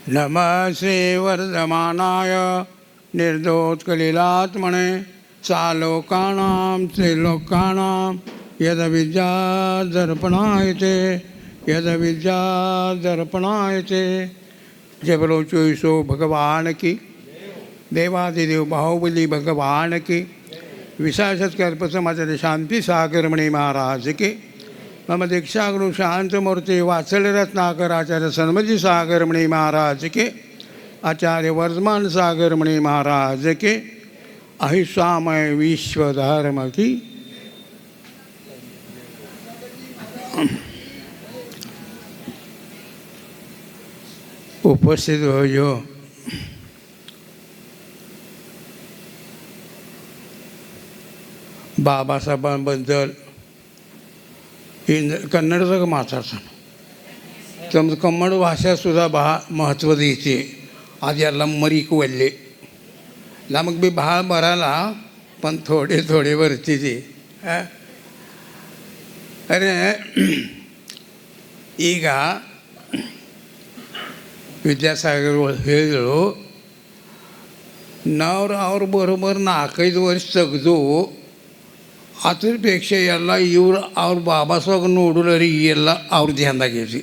नमः श्रीवर्धमानाय निर्दोषकलिलात्मने सालोकानां त्रिलोकानां यदविद्यादर्पणायते यदविद्यादर्पणायते। जय बोलो चोईसो भगवान की, देवादिदेव बाहुबली भगवान की, विशासत्कल्प समाचार्य शांति सागरमणि महाराज के, मम दीक्षागुरु शांतमूर्ति वात्सल्य रत्नाकर आचार्य सन्मति सागरमणि महाराज के, आचार्य वर्धमान सागरमणि महाराज के, अहिंसामय विश्व धर्म की। उपस्थित हो जो बाबासाहेबांबद्दल कन्नडದಾಗ ಮಾತಾಡ್ತಾನೆ. ತಮ್ಮದು ಕನ್ನಡ ಭಾಷೆ ಸುಧಾ ಭಾಳ ಮಹತ್ವದ ಐತಿ. ಅದೆಲ್ಲ ಮರಿಕು ಒಲ್ಲೆ ನಮಗೆ ಬಿ ಭಾಳ ಬರಲ್ಲ, पण थोडे थोडे ಬರ್ತಿದ್ದಿ. ಅರೆ ಈಗ ವಿದ್ಯಾಸಾಗರ್ ಹೇಳಿದರು, ಅವ್ರು ಬರೋಬ್ಬರ 4-5 ವರ್ಷ ತೆಗೆದು ಅದ್ರಪೇಕ್ಷೆ ಎಲ್ಲ ಇವ್ರು ಅವ್ರ ಬಾಬಾಸಾಗ ನೋಡೋರಿ ಎಲ್ಲ ಅವ್ರ ಧ್ಯಾನದಾಗೈತಿ,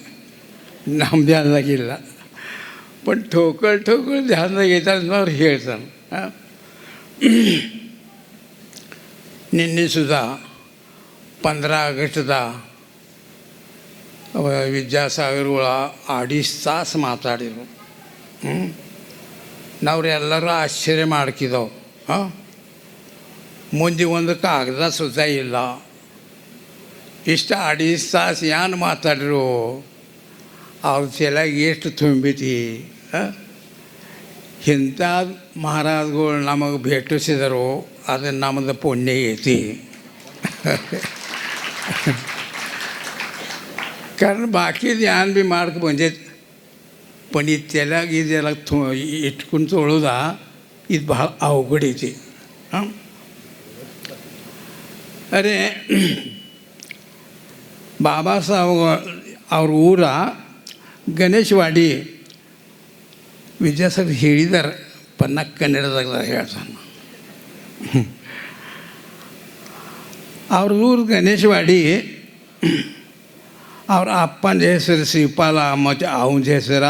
ನಮ್ಮ ಧ್ಯಾನದಾಗಿಲ್ಲ. पण ठोकळ ध्यानದಾಗ ಐತೆ ಅಂತ ಅವ್ರು ಹೇಳ್ತಾನೆ. ನಿನ್ನೆ ಸುಧಾ 15 ಆಗಸ್ಟ್ದ ವಿದ್ಯಾಸಾಗರ್ಗಳ 2.5 ತಾಸು ಮಾತಾಡಿದರು. ನಾವ್ರೆಲ್ಲರೂ ಆಶ್ಚರ್ಯ ಮಾಡ್ಕಿದ್ದವು. ಮುಂದೆ ಒಂದು ಕಾಗದ ಸುಧಾ ಇಲ್ಲ. ಇಷ್ಟು 2.5 ತಾಸು ಏನು ಮಾತಾಡಿರು, ಅವ್ರ ತಲೆಯಾಗ ಎಷ್ಟು ತುಂಬಿತಿ. ಇಂಥ ಮಹಾರಾಜಗಳು ನಮಗೆ ಭೇಟಿಸಿದರು, ಅದು ನಮ್ಮದು ಪುಣ್ಯ ಐತಿ. कारण बाकी ध्यान बी मार्क म्हणजे पण त्याला त्याला इटकून चोळूदा ಇದು ಭಾಳ अवघड ಐತಿ. ಅರೆ ಬಾಬಾಸಾಹೇಬ್ ಅವ್ರ ಊರ ಗಣೇಶವಾಡಿ ವಿದ್ಯಾಸಾಗರ್ ಹೇಳಿದಾರೆ, ಪನ್ನ ಕನ್ನಡದಾಗ ಹೇಳ್ತಾನೆ. ಅವ್ರ ಊರು ಗಣೇಶವಾಡಿ. ಅವ್ರ ಅಪ್ಪನ ಹೆಸರು ಶ್ರೀಪಾಲ, ಮತ್ತು ಅವನ ಹೆಸರ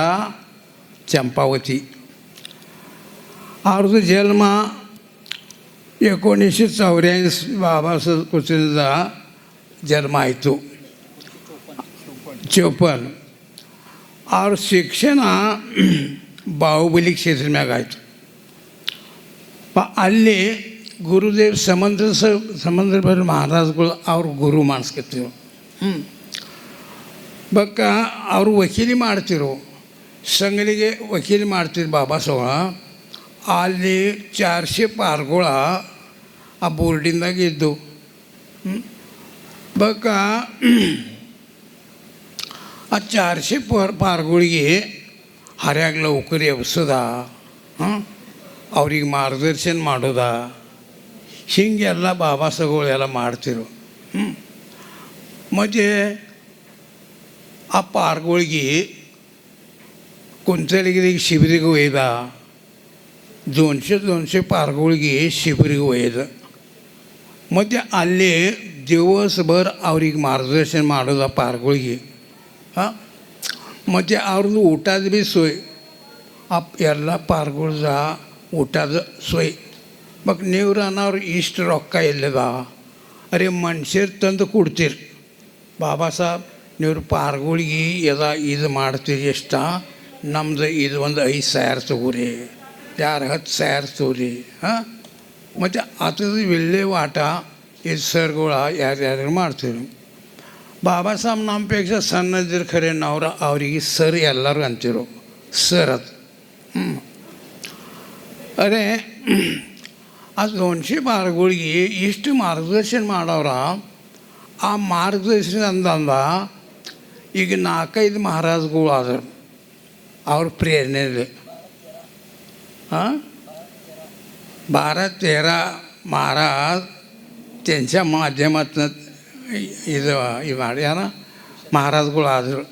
ಚಂಪಾವತಿ. ಅವ್ರದ್ದು ಜನ್ಮ 1984 ಬಾಬಾಸಾಹೇಬ್ ಕುಚಿಂದ ಜನ್ಮ ಆಯಿತು, 54. ಅವ್ರ ಶಿಕ್ಷಣ ಬಾಹುಬಲಿ ಕ್ಷೇತ್ರ ಮ್ಯಾಗ ಆಯಿತು. ಅಲ್ಲಿ ಗುರುದೇವ್ ಸಮಂದ್ರ ಮಹಾರಾಜಗಳು ಅವ್ರ ಗುರು ಮಾಡಿಸ್ಕೊತಿರು. ಬಕ್ಕ ಅವರು ವಕೀಲಿ ಮಾಡ್ತಿರು, ಸಂಗಲಿಗೆ ವಕೀಲಿ ಮಾಡ್ತಿರು ಬಾಬಾಸಾಹೇಬ. ಅಲ್ಲಿ 400 ಪಾರ್ಗಳ ಆ ಬೋರ್ಡಿಂದಾಗ ಇದ್ದು. ಬಕ್ಕ ಆ 400 ಪಾರ್ಗಳಿಗೆ ಹರ್ಯಾಗ ಲೌಕರಿ ಎಬ್ಸೋದ, ಅವ್ರಿಗೆ ಮಾರ್ಗದರ್ಶನ ಮಾಡೋದ, ಹೀಗೆಲ್ಲ ಬಾಬಾಸಾಹೇಬಗಳೆಲ್ಲ ಮಾಡ್ತಿರು. ಮತ್ತು ಆ ಪಾರ್ಗಳಿಗೆ ಕುಂಚಲಿಗೆ ಶಿಬಿರಿಗೆ ಒಯ್ದ, 200 ಪಾರ್ಗಳಿಗೆ ಶಿಬಿರಿಗೆ ಒಯ್ದ. ಮತ್ತು ಅಲ್ಲಿ ದಿವಸಭರ ಅವ್ರಿಗೆ ಮಾರ್ಗದರ್ಶನ ಮಾಡೋದು ಆ ಪಾರ್ಗಳಿಗೆ. ಮತ್ತು ಅವ್ರದ್ದು ಊಟದ ಭೀ ಸೋಯ್, ಆ ಎಲ್ಲ ಪಾರ್ಗಳ್ದ ಊಟದ ಸೋಯ್. ಬಟ್ ನೀವು ಅನ್ನೋರು ಇಷ್ಟು ರೊಕ್ಕ ಎಲ್ಲದ, ಅರೆ ಮನುಷ್ಯರು ತಂದು ಕೊಡ್ತೀರಿ. ಬಾಬಾಸಾಹೇಬ್ ನೀವು ಪಾರ್ಗಳಿಗೆ ಇದು ಮಾಡ್ತೀರಿ, ಎಷ್ಟ ನಮ್ದು ಇದು ಒಂದು 5,000 ತಗೋರಿ, ಯಾರು 10,000 ತಗೋರಿ. ಮತ್ತು ಅದರ ವಿಲ್ಲೇವಾಟ ಇದು ಸರ್ಗಳು ಯಾರ್ಯಾರು ಮಾಡ್ತೀವಿ. ಬಾಬಾಸಾಹೇಬ್ ನಮ್ಮಪೇಕ್ಷ ಸಣ್ಣದಿರು ಖರೆ ಅವರಿಗೆ ಸರ್ ಎಲ್ಲರೂ ಅಂತಿರು, ಸರ್ ಅದು. ಅರೆ ಅದು 200 ಪಾರ್ಗಳಿಗೆ ಇಷ್ಟು ಮಾರ್ಗದರ್ಶನ ಮಾಡೋರ. ಆ ಮಾರ್ಗದರ್ಶನ ಅಂದಂದ ಈಗ 4-5 ಮಹಾರಾಜಗಳು ಆದರು ಅವ್ರ ಪ್ರೇರಣೆಯಲ್ಲಿ. 12-13 महाराज त्यांच्या माध्यमातून ಇದು ಮಾಡ್ಯಾರ ಮಹಾರಾಜಗಳು ಆದರು.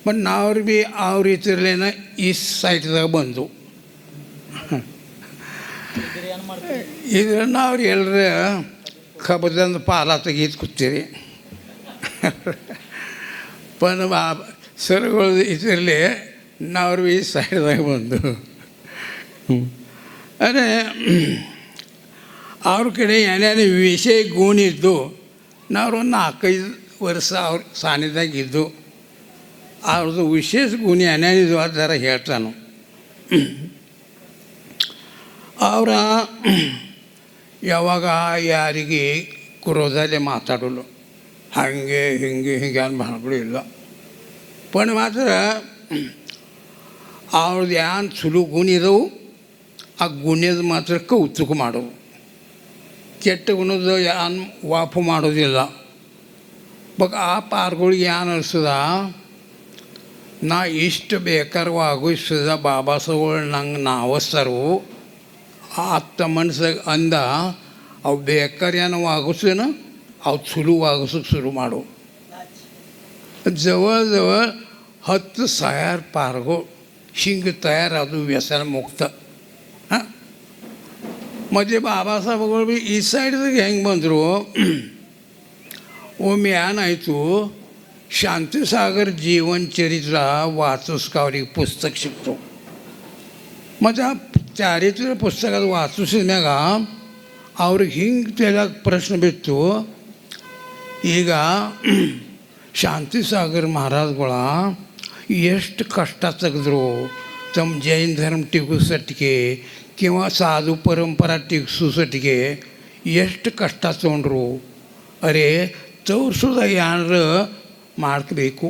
ಮತ್ತು ನಾವ್ರು ಭೀ ಅವ್ರ ಇತಿರ್ಲೇನ ಈ ಸೈಟ್ದಾಗ ಬಂದು ಇದ್ರ ನಾವ್ರು ಎಲ್ಲರ ಕಬ್ಬದಂದು ಪಾಲ ತೆಗೀತು ಕೂತೀರಿ ಪನ್ ಸರ್ಗಳು ಇತಿರ್ಲಿ ನಾವ್ರು ಈ ಸೈಡ್ದಾಗ ಬಂದು ಅದೇ ಅವ್ರ ಕಡೆ ಏನೇನು ವಿಷಯ ಗುಣ ಇದ್ದು ನಾವು ಒಂದು 4-5 ವರ್ಷ ಅವ್ರ ಸಾನ್ನಿಧ್ಯಾಗಿದ್ದು ಅವ್ರದ್ದು ವಿಶೇಷ ಗುಣ ಏನೇನಿದ್ದು ಅದರ ಹೇಳ್ತಾನು. ಅವರ ಯಾವಾಗ ಯಾರಿಗೆ ಕ್ರೋಧಲ್ಲೇ ಮಾತಾಡೋಲ್ಲ, ಹಾಗೆ ಹಿಂಗೆ ಹಿಂಗೆ ಅಂತ ಮಾಡ್ಗಳು ಇಲ್ಲ. ಪಣ ಮಾತ್ರ ಅವ್ರದ್ದು ಏನು ಸುಲು ಗುಣ ಇದ್ದವು ಆ ಗುಣದ ಮಾತ್ರ ಕೌತುಕ ಮಾಡೋವು, ಕೆಟ್ಟ ಗುಣದ ಏನು ವಾಪು ಮಾಡೋದಿಲ್ಲ. ಬಟ್ ಆ ಪಾರ್ಗಳಿಗೆ ಏನು ಅನಿಸ್ತದ, ನಾ ಇಷ್ಟು ಬೇಕಾರವಾಗಿಸ್ತದ ಬಾಬಾ ಸಾಹೇಬ್ಗಳು ನಂಗೆ ನಾವಸ್ತರು ಆತ ಮನ್ಸಾಗ ಅಂದ ಅವು ಬೇಕಾರೇನು ಆಗಿಸ್ತೇನ ಅವು ಸುಲುವಾಗಿಸೋಕೆ ಶುರು ಮಾಡು. जवळजवळ 10,000 पारगो शिंग तयार ಅದು ವ್ಯಸನ ಮುಕ್ತ. ಹಾಂ, ಮತ್ತು ಬಾಬಾ ಸಾಹೇಬ್ಗಳು ಭೀ ಈ ಸೈಡ್ದಾಗ ಹೆಂಗೆ ಬಂದರು, ಒಮ್ಮೆ ಏನಾಯಿತು, ಶಾಂತಿಸಾಗರ್ ಜೀವನ ಚರಿತ್ರ ವಾಚಿಸ್ಕ ಅವ್ರಿಗೆ ಪುಸ್ತಕ ಸಿಕ್ತು. ಮತ್ತು ಆ ಚಾರಿತ್ರ್ಯ ಪುಸ್ತಕ ಅದು ವಾಚಿಸಿದ ಮ್ಯಾಗ ಅವ್ರಿಗೆ ಹಿಂಗೆ ತೆಲಾಗ ಪ್ರಶ್ನೆ ಬಿತ್ತು, ಈಗ ಶಾಂತಿಸಾಗರ್ ಮಹಾರಾಜ್ಗಳ ಎಷ್ಟು ಕಷ್ಟ ತೆಗೆದ್ರು ತಮ್ಮ ಜೈನ ಧರ್ಮ ಟಿಕಿಸಟ್ಟಿಗೆ किंवा साधू परंपरा टिकसूसाठी ಎಷ್ಟು ಕಷ್ಟ ತೊಗೊಂಡ್ರು. ಅರೆ ತೋರಿಸೋದ ಏನಾರ ಮಾಡಬೇಕು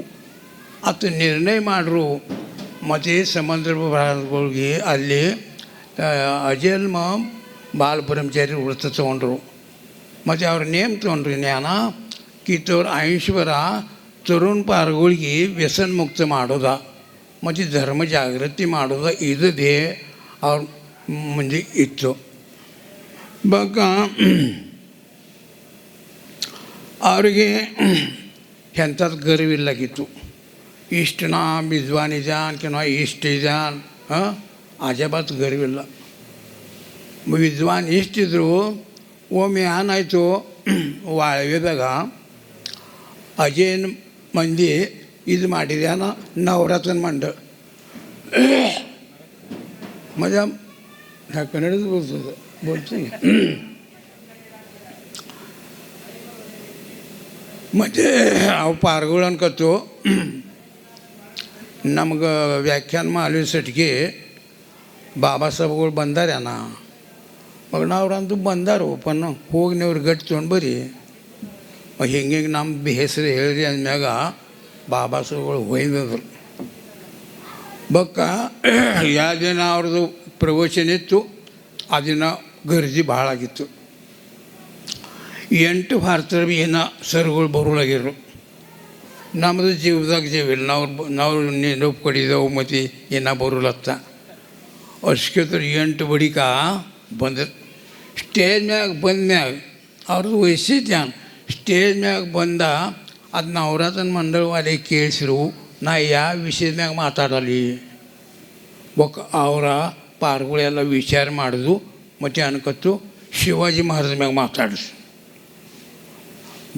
ಅಂತ ನಿರ್ಣಯ ಮಾಡ್ರು. ಮತ್ತು ಸಮುದ್ರ ಭಾರತಗಳಿಗೆ ಅಲ್ಲಿ ಅಜನ್ಮ ಬಾಲ ಬ್ರಹ್ಮಚಾರಿ ವ್ರತ ತೊಗೊಂಡ್ರು. ಮತ್ತು ಅವ್ರ ನೇಮ್ ತೊಗೊಂಡ್ರು ಜ್ಞಾನ ಕಿತ್ತವ್ರ 80 ವರ ತರುಣ ಪಾರ್ಗಳಿಗೆ ವ್ಯಸನ ಮುಕ್ತ ಮಾಡೋದ ಮತ್ತು ಧರ್ಮ ಜಾಗೃತಿ ಮಾಡೋದ ಇದೇ ಅವ್ರ ಮುಂದೆ ಇತ್ತು. ಬಕ ಅವ್ರಿಗೆ ಎಂಥದ್ದು ಗರ್ವಿಲ್ಲಾಗಿತ್ತು. ಇಷ್ಟು ನಾ ವಿದ್ವಾನ್ ಇದ್ದಾನೆ किंवा ಇಷ್ಟು ಇದ್ದಾನೆ, ಅಜಾಬತ್ ಗರ್ವಿಲ್ಲ. ವಿದ್ವಾನ್ ಇಷ್ಟಿದ್ರು. ಒಮ್ಮೆ ಏನಾಯಿತು, ವಾಳವೆದಾಗ ಅಜೇನ್ ಮಂದಿ ಇದು ಮಾಡಿದ್ಯಾನ ನವರತ್ನ ಮಂಡळ मजा ह्या कन्नडच बोलतो म्हणजे अहो पारगोळ अನ್ಕತ್ತು ನಮ್ಗೆ ವ್ಯಾಖ್ಯಾನ ಮಾಡಲಿಸಟ್ಟಿಗೆ ಬಾಬಾ ಸಾಹೇಬ್ಗಳು ಬಂದಾರ್ಯಾನ. ಮಗ ನಾವ್ರಂತೂ ಬಂದಾರು ಪನ್ನ ಹೋಗಿ ನೀವ್ರು ಗಟ್ಟಿ ತೊಗೊಂಡು ಬರ್ರಿ ಹಿಂಗೆ ಹಿಂಗೆ ನಮ್ಮ ಹೆಸರು ಹೇಳಿರಿ ಅಂದ್ಮ್ಯಾಗ ಬಾಬಾ ಸಾಹೇಬ್ಗಳು ಒಯ್ದರು. ಬಕ್ಕ ಯಾವ ದಿನ ಅವ್ರದ್ದು ಪ್ರವಚನ ಇತ್ತು, ಆ ದಿನ ಗರ್ಜಿ ಭಾಳ ಆಗಿತ್ತು. 8 ಭಾರತದ ಏನೋ ಸರ್ಗಳು ಬರೋಲಾಗಿರು. ನಮ್ಮದು ಜೀವದಾಗ ಜೀವಿಲ್ಲ, ನಾವು ನೆನಪು ಕಡಿದೆವು ಮತ್ತು ಏನೋ ಬರೋಲತ್ತ. ಅಷ್ಟ್ಕೇತರ 8 ಬಡಿಕ ಬಂದ ಸ್ಟೇಜ್ ಮ್ಯಾಗ ಬಂದ್ಮ್ಯಾಗ ಅವ್ರದ್ದು ವಯಸ್ಸಿದ್ಯಾನ ಸ್ಟೇಜ್ ಮ್ಯಾಗ ಬಂದ ಅದು ನವರತ್ನ ಮಂಡಳವಾಲೆ ಕೇಳಿಸಿರು, ನಾ ಯಾವ ವಿಷಯದ ಮ್ಯಾಗ ಮಾತಾಡಲಿ. ಬೊಕ್ಕ ಅವರ ಪಾರ್ಗಳೆಲ್ಲ ವಿಚಾರ ಮಾಡೋದು ಮತ್ತು ಅನ್ಕತ್ತು ಶಿವಾಜಿ ಮಹಾರಾಜ ಮ್ಯಾಗ ಮಾತಾಡಿಸು.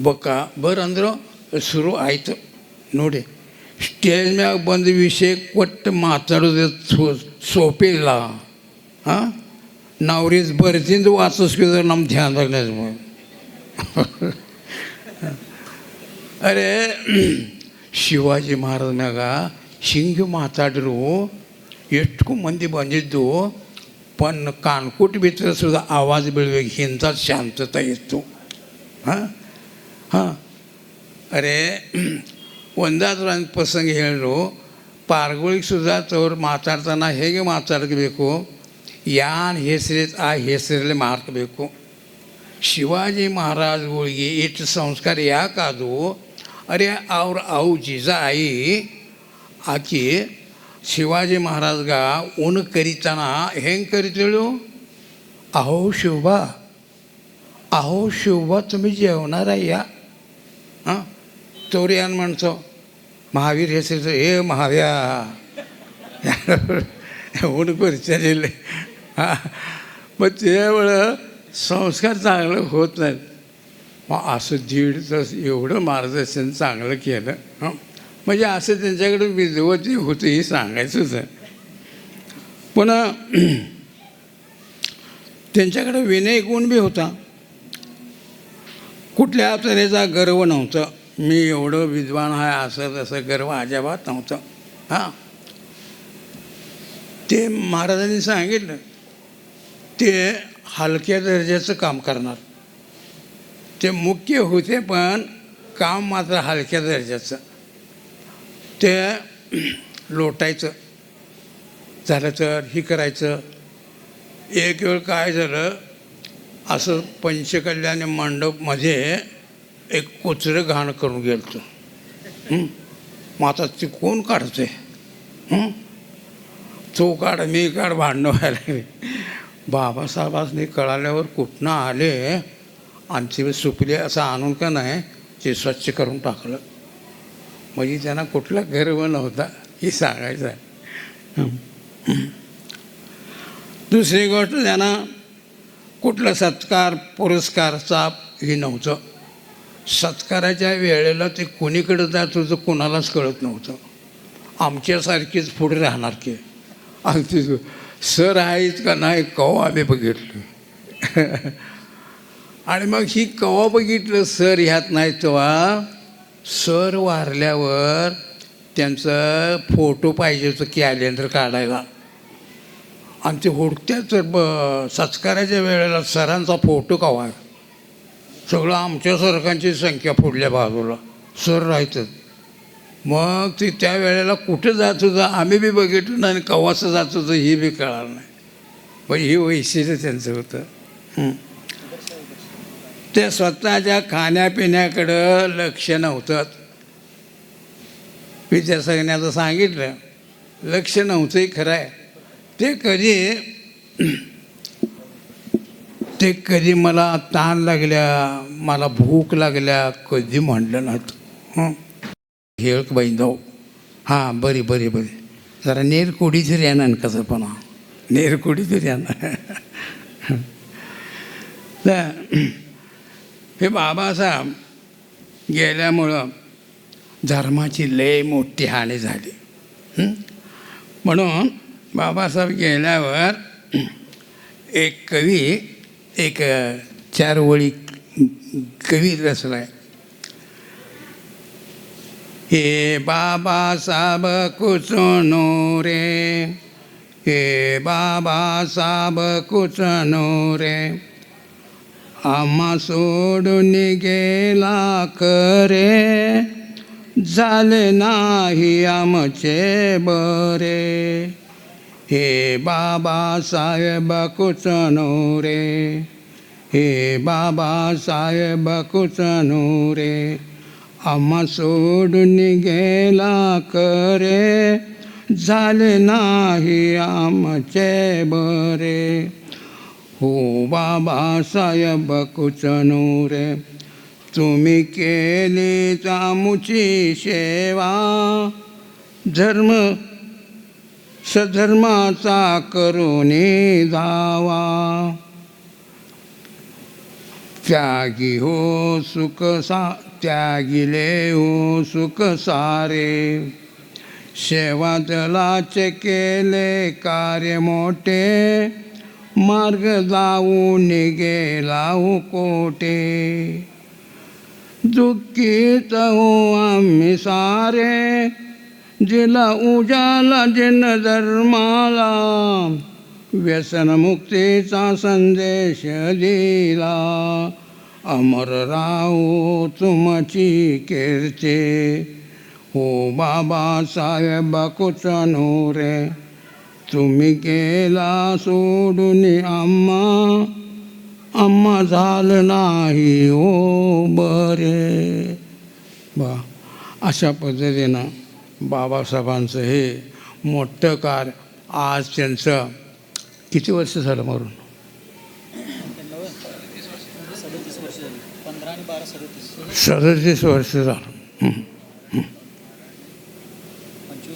ಬೊಕ್ಕ ಬರಂದ್ರು ಶುರು ಆಯಿತು. ನೋಡಿ, ಸ್ಟೇಜ್ ಮ್ಯಾಗ ಬಂದ ವಿಷಯ ಕೊಟ್ಟು ಮಾತಾಡೋದು ಸೋಪೇ ಇಲ್ಲ. ಹಾಂ, ನಾವ್ರಿದ್ದು ಬರ್ತಿಂದು ವಾಚಿಸ್ಕಿದ್ರೆ ನಮ್ಮ ಧ್ಯಾನದಾಗ ಅರೆ ಶಿವಾಜಿ ಮಹಾರಾಜ ಮ್ಯಾಗ ಹಿಂಗೆ ಮಾತಾಡಿರು. ಎಷ್ಟು ಮಂದಿ ಬಂದಿದ್ದು ಪನ್ ಕಾನ್ಕುಟ್ ಬಿತ್ತರೆ ಸುದ ಆವಾಜ್ ಬೀಳ್ಬೇಕು, ಇಂಥ ಶಾಂತತೆ ಇತ್ತು. ಹಾಂ ಹಾಂ ಅರೆ ಒಂದಾದ್ರೂ ಒಂದು ಪ್ರಸಂಗ ಹೇಳಿದ್ರು, ಪಾರ್ಗಳಿಗೆ ಸುಧಾ ತವ್ರು ಮಾತಾಡ್ತಾನೆ ಹೇಗೆ ಮಾತಾಡಬೇಕು, ಯಾನ್ ಹೆಸರಿತ್ತು ಆ ಹೆಸರಲ್ಲಿ ಮಾರ್ಕಬೇಕು. ಶಿವಾಜಿ ಮಹಾರಾಜಗಳಿಗೆ ಇಷ್ಟು ಸಂಸ್ಕಾರ ಯಾಕಾದವು? ಅರೆ ಅವು ಜಿಜಾಯಿ ಆಕಿ ಶಿವಾಜಿ ಮಹಾರಾಜ್ಗ ಉಣ ಕರಿತಾನ. ಹೆಂಗೆ ಕರಿತೇಳು? ಅಹೋ ಶಿವಬಾ, अहो शिवबा तुम्ही जेवणार आहे या. हां, तोरी ಏನು ಮಾಡ್ಸೋ महावीर हेसायचं हे महाव्या एवढं परिचय दिले. हां, मग त्यावेळं संस्कार चांगलं होत नाहीत. मग असं 1.5 तास एवढं मार्गदर्शन चांगलं केलं. हं, म्हणजे असं त्यांच्याकडे विद्वत जे होतं हे सांगायचंच आहे. पुन्हा त्यांच्याकडे विनय गुण बी होता. कुठल्या तऱ्हेचा गर्व नव्हतं. मी एवढं विद्वान आहे असं तसं गर्व अजिबात नव्हतं. हां, ते महाराजांनी सांगितलं ते हलक्या दर्जाचं काम करणार. ते मुख्य होते पण काम मात्र हलक्या दर्जाचं. ते लोटायचं झालं तर ही करायचं. एक वेळ काय झालं, असं पंचकल्याण मंडपमध्ये एक कुचरं घाण करून गेलं. मग आता ते कोण काढते? तो काढ मी काढ भांडणं व्हायला लागले. बाबासाहेबांनी कळाल्यावर कुठनं आले आणि ते सुपले असं आणून का नाही ते स्वच्छ करून टाकलं. म्हणजे त्यांना कुठला गर्व नव्हता हे सांगायचं आहे. दुसरी गोष्ट, त्यांना कुठला सत्कार पुरस्कारचा हे नव्हतं. सत्काराच्या वेळेला ते कोणीकडे जात होतं कोणालाच कळत नव्हतं. आमच्यासारखीच पुढे राहणार की आमची सर आहेत का नाही कवा आम्ही बघितलं. आणि मग ही कवा बघितलं सर ह्यात नाही तेव्हा सर वारल्यावर त्यांचं फोटो पाहिजे होतं कॅलेंडर काढायला. आणि ते हुडत्याच सत्काराच्या वेळेला सरांचा फोटो कवा आहे. सगळं आमच्या सरकांची संख्या पुढल्या बाजूला सर राहायचं. मग ते त्या वेळेला कुठं जात होतं आम्ही बी बघितलं नाही आणि कवाचं जात होतं हे बी कळालं नाही. पण हे वैशिष्ट्य त्यांचं होतं. ते स्वतःच्या खाण्यापिण्याकडं लक्ष नव्हतं. विद्यासागरनं सांगितलं लक्ष नव्हतंही खरं आहे. ते कधी मला ताण लागल्या मला भूक लागल्या कधी म्हणलं नव्हतं. हेळ बाईंदाव हां बरी बरी बरी जरा नेरकोडी तरी येणार ना कसं पण नेरकोडी तरी येणार. हे बाबासाहेब गेल्यामुळं धर्माची लय मोठी हानी झाली. म्हणून बाबासाहेब गेल्यावर एक कवी एक 4 ओळी कवी रचला आहे. हे बाबासाहेब कुचनो रे, हे बाबासाहेब कुचनो रे, आम्हा सोडून गेला करे, झाले नाही आमचे बरे. हे बाबासाहेब कुचनो रे, हे बाबासाहेब कुचनो रे, आम्हा सोडून गेला करे, झाले नाही आमचे बरे. हो बाबासाहेब कुचनो रे, तुम्ही केली आमुची सेवा, धर्म सधर्माचा करुणी धावा. त्यागी हो सुख त्यागिले हो सुख सारे, सेवा दलाचे केले कार्य मोठे, मार्ग जाऊन गेला हो कोटे. दुःखीत हो आम्ही सारे, दिला उजाला जन धर्माला, व्यसनमुक्तीचा संदेश दिला. अमर राहो तुमची कीर्ती, हो बाबासाहेब कुचनो रे, तुम्ही गेला सोडून आम्हा झालं नाही हो बरे. बा अशा पद्धतीनं बाबासाहेबांचं हे मोठं कार्य. आज त्यांचं किती वर्ष झालं मरून? 37 वर्ष झालं.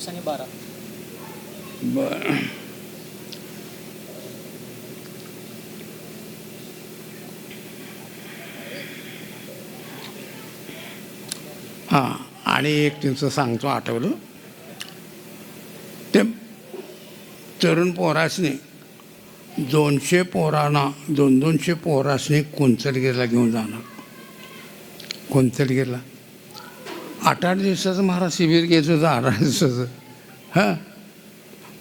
20 आणि 12. बरं. हां, आणि एक त्यांचं सांगतो आठवलं. ते तरुण पोरासनी 200 पोरांना 200 पोरासनी कुंचलगीरला घेऊन जाणार. कुंचलगीरला 8-8 दिवसाचं महाराज शिबिर घ्यायचं होतं. 8 दिवसाचं. हां,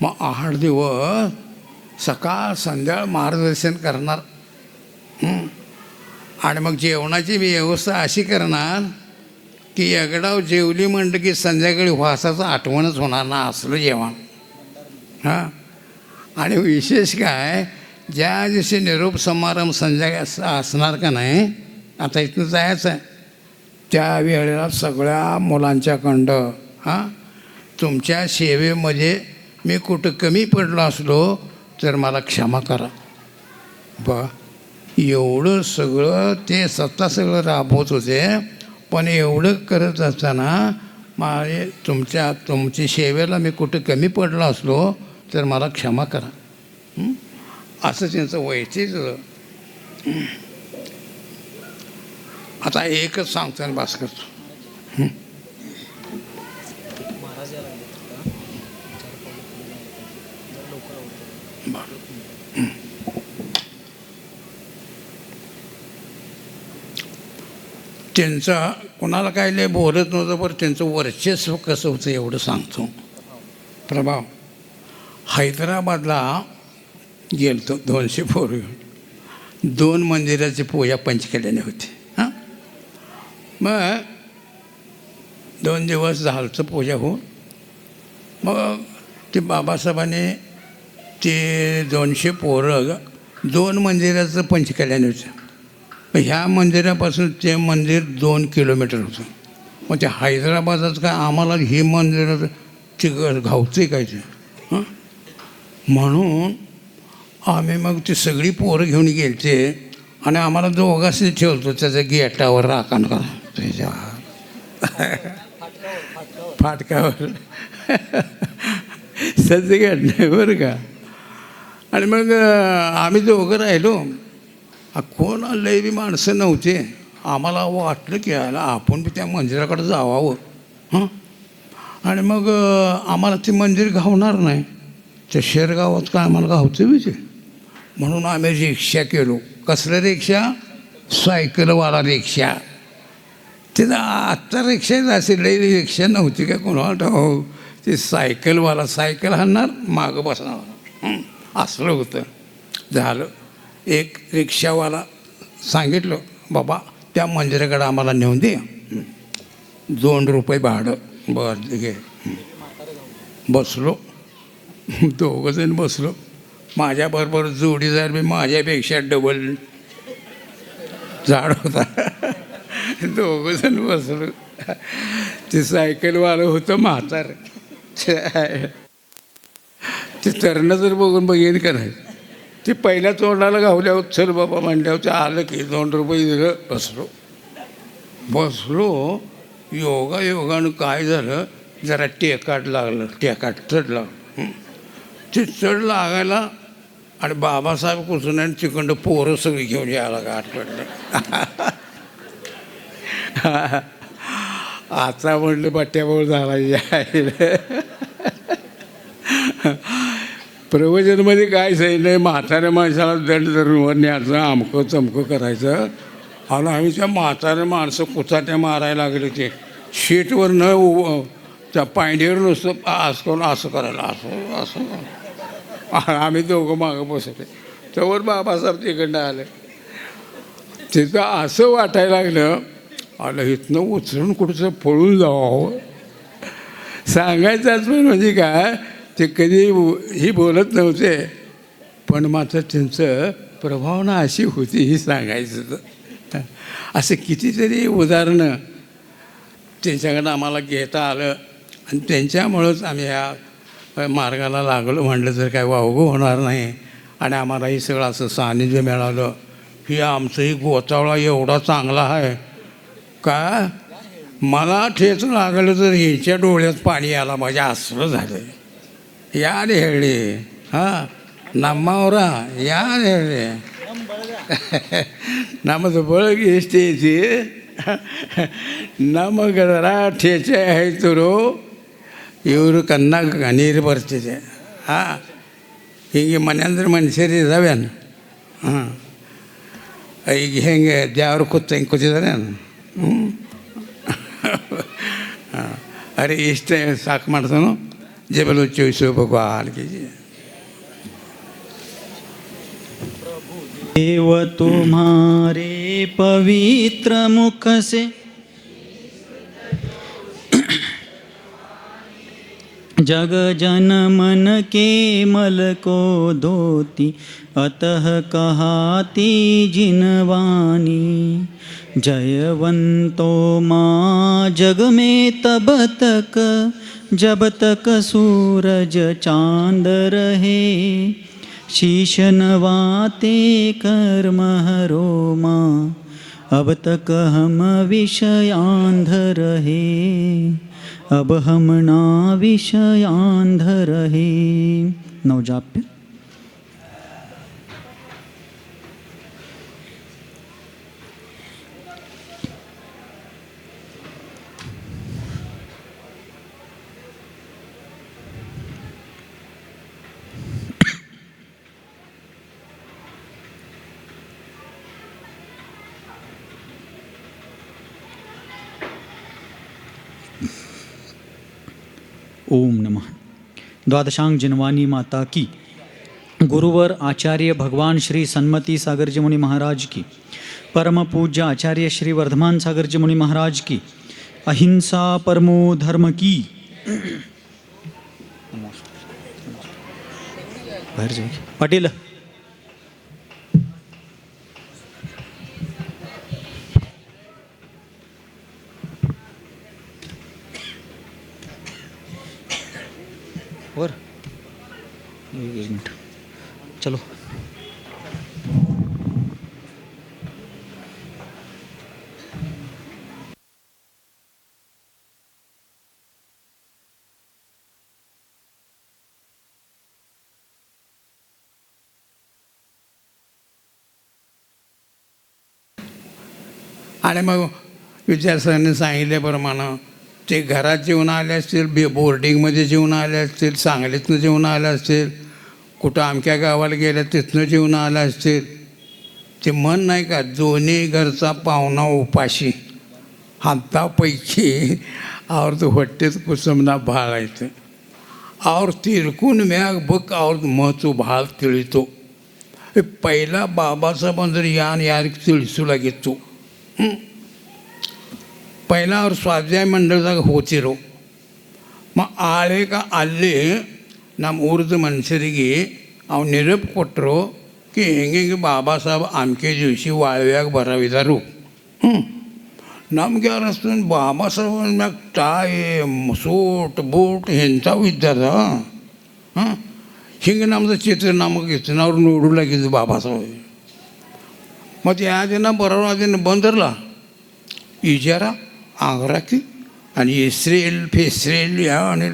मग 8 दिवस सकाळ संध्याकाळ मार्गदर्शन करणार. आणि मग जेवणाची व्यवस्था अशी करणार की एकडाव जेवली म्हणलं की संध्याकाळी वासाचं आठवणच होणार ना, असलं जेवण. हां, आणि विशेष काय, ज्या दिवशी निरोप समारंभ संध्याकाळी असणार का नाही, आता इथनं जायचं आहे, त्या वेळेला सगळ्या मुलांच्याकडं हां, तुमच्या सेवेमध्ये मी कुठं कमी पडलो असलो तर मला क्षमा करा. एवढं सगळं ते स्वतः सगळं राबवत होते. पण एवढं करत असताना तुमची सेवेला मी कुठं कमी पडलो असलो तर मला क्षमा करा. असं त्यांचं वैशिष्ट्य होतं. आता एकच सांगतो आणि बास करतो. त्यांचा कोणाला काय लय बोलत नव्हतं, पण त्यांचं वर्चस्व कसं होतं एवढं सांगतो. प्रभाव हैदराबादला गेलतो 200 पोरं घेऊन. 2 मंदिराची पूजा पंच केल्याने होती. हां, मग 2 दिवस झालचं पूजा होऊन मग ते बाबासाहेबांनी ते 200 पोरं 2 मंदिराचं पंच केल्याने होतं. ह्या मंदिरापासून ते मंदिर 2 किलोमीटर होतं. मग ते हैदराबादात काय आम्हाला हे मंदिर ते घावचं आहे काय ते. हां, म्हणून आम्ही मग ती सगळी पोरं घेऊन गेलते आणि आम्हाला दोघांनी ठेवतो त्याच्या गेटावर राखण करा त्याच्या फाटकावर सज्ज नाही बरं का. आणि मग आम्ही दोघं राहिलो. कोण लय बी माणसं नव्हते. आम्हाला वाटलं की याला आपण बी त्या मंदिराकडे जावावं. हां, आणि मग आम्हाला ते मंदिर घावणार नाही. त्या शेरगावात काय आम्हाला घावतं बी ते. म्हणून आम्ही रिक्षा केलो. कसलं रिक्षा? सायकलवाला रिक्षा. तिथं आत्ता रिक्षाच असेल, लई रिक्षा नव्हती का कोणाला हो. ते सायकलवाला सायकल हाणणार, मागं बसणार, असलं होतं. झालं. एक रिक्षावाला सांगितलं, बाबा त्या मंदिराकडे आम्हाला नेऊन दे, 2 रुपये भाडं. बरं घे. बसलो, 2 जण बसलो. माझ्याबरोबर जोडीदार बी माझ्यापेक्षा डबल झाड होता. 2 जण बसलो. ते सायकलवालं होतं म्हातार. ते तरणं जर बघून बघेन का नाही, ते पहिल्या तोंडाला घावल्यावर चल बाबा म्हणल्यावर ते आलं की 2 रुपये दिलं. बसलो. योगानं काय झालं, जरा टेकाट लागलं. चढ लागलं. ते चढ लागायला आणि बाबासाहेब कुसून आणि तिकडं पोरं सगळी घेऊन यायला गाठ पडलं. आता म्हणलं बट्ट्याबोळ झाला. प्रवचनमध्ये काय सांगितलं, म्हाताऱ्या माणसाला दंड धरून वर न्यायचं, अमकं चमकं करायचं. आणि आम्ही त्या म्हाताऱ्या माणसं कुचाट्या मारायला लागले. ते शीटवर न त्या पायंडीवर नुसतं असं करायला, असं आम्ही दोघं मागं बसले. त्यावर बाबासाहेब तिकडनं आले. तिथं असं वाटायला लागलं, इथनं उचलून कुठचं पळून जावं. सांगायचंच पण म्हणजे काय, ते कधी ही बोलत नव्हते, पण मात्र त्यांचं प्रभावना अशी होती ही सांगायचं. असं कितीतरी उदाहरणं त्यांच्याकडं आम्हाला घेता आलं. आणि त्यांच्यामुळंच आम्ही ह्या मार्गाला लागलो. म्हटलं तर काय वावगं होणार नाही. आणि आम्हालाही सगळं असं सानिध्य मिळालं. ही आमचंही गोतावळा एवढा चांगला आहे का, मला ठेच लागलं तर ह्याच्या डोळ्यात पाणी आला माझ्या असलं झालं. ಯಾರು ಹೇಳಿ ಹಾಂ ನಮ್ಮವ್ರ ಯಾರು ಹೇಳಿ ನಮ್ಮದು ಬೆಳಗ್ಗೆ ಎಷ್ಟೈತಿ ನಮಗದರ ಠೇಚೆ ಆಯ್ತರು ಇವರು ಕಣ್ಣಾಗ ನೀರು ಬರ್ತಿದೆ. ಹಾಂ ಹೀಗೆ ಮನೆಯಂದ್ರೆ ಮನುಷ್ಯರು ಇದ್ದಾವೇನು? ಹಾಂ ಈಗ ಹೆಂಗೆ ದೇವ್ರು ಹೆಂಗೆ ಕೂತಿದ್ದಾರೆ ಹ್ಞೂ ಹಾಂ ಅರೆ ಇಷ್ಟೇ ಸಾಕು ಮಾಡ್ತಾನು. जबल चौसो भगवान की जय. देव तुम्हारे पवित्र मुख से जग जन मन के मल को धोती अतः कहाती जिनवानी. जयवंतो माँ जग में तब तक जब तक सूरज चांद रहे. शीश नवाते कर्म हरो माँ अब तक हम विषयांध रहे. अब हम ना विषयांध रहे. नवजाप्य. ओम नमः. द्वादशांग जिनवानी माता की. गुरुवर आचार्य भगवान श्री सन्मति सागरजी मुनि महाराज की. परम पूज्य आचार्य श्री वर्धमान सागरजी मुनि महाराज की. अहिंसा परमो धर्म की. पाटील और एक मिनट चलो. आणि मग विद्यार्थ्यांनी सांगितल्याप्रमाणे ते घरात जेवण आले असतील, बोर्डिंगमध्ये जेवण आले असतील, सांगलीतनं जेवण आले असतील, कुठं अमक्या गावाला गेल्या तिथनं जेवण आलं असतील. ते म्हण नाही का, दोन्ही घरचा पाहुणा उपाशी हातापैकी और तो ಹೊಟ್ಟೆದ ಕುಸಮನ ಭಾಳ ಐತೆ. ಅವ್ರ ತಿರ್ಕೂನ್ ಮ್ಯಾಗ ಬುಕ್ ಅವ್ರದ್ದು ಮಹತ್ವ ಭಾಳ ತಿಳಿತು. पहिला बाबासाहेब ಅಂದ್ರೆ ಯಾರಿಗೆ ತಿಳಿಸಲಾಗಿತ್ತು. पहिला ಅವ್ರು ಸ್ವಾಧ್ಯಾಯ ಮಂಡಳದಾಗ ಹೋತಿರು. ಆಳೇಗ ಅಲ್ಲಿ ನಮ್ಮ ಊರದ ಮನುಷ್ಯರಿಗೆ ಅವ್ರು ನಿರೂಪ ಕೊಟ್ಟರು की ಹೆಂಗೆ बाबासाहेब आमके दिवशी वाळव्याग बराविदारू. ನಮ್ಗೆ ಯಾರು ಅಷ್ಟು बाबासाहेब ಮ್ಯಾಗ टाय सूट बूट ಎಂಥವು ಇದ್ದದ. ಹಿಂಗೆ ನಮ್ಮದು ಚಿತ್ರ ನಮಗೆ ಇತ್ತು, ನಾವು ನೋಡಲಾಗಿದ್ದು बाबासाहेब. ಮತ್ತು ಯಾವ ದಿನ ಬರೋ ದಿನ ಬಂದ್ರಲ್ಲ इजारा आंगराकी आणि इस्रेल फेस्रेल या आणि